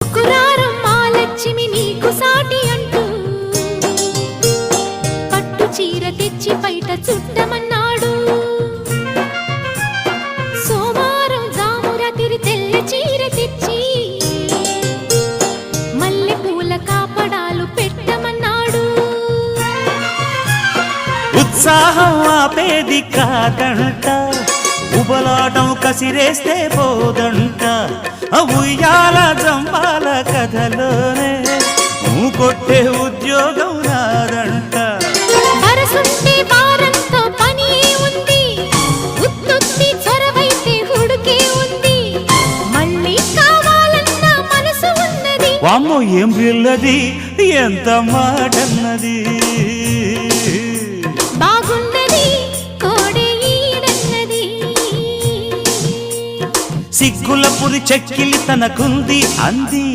కురారం మాలక్ష్మి నీకు సాటి అంటూ పట్టు చీర తెచ్చి బయట చుట్టమన్నాడు. సోమారం జామురాతిరి తెల్ల చీర తెచ్చి మల్లె పూల కాపడాలు పెట్టమన్నాడు. ఉత్సాహం ఆపేది కాదంట, ఉబలాటం కసిరేస్తే పోదంట. ఉయ్యాల జంపాల కథలోనే కొట్టే ఉద్యోగం రాదంట. వరసుంటే వారంతో పని ఉంది, ఉత్తుత్తి చొరవైతే హుడుకే ఉంది. మళ్ళీ కావాలన్న మనసు ఉన్నది. వామ్మో ఏం పిల్లది, ఎంత మాటన్నది. బాగున్నది కోడే ఈడన్నది. సిగ్గుల పురి చెక్కిలి తనకుంది అంది.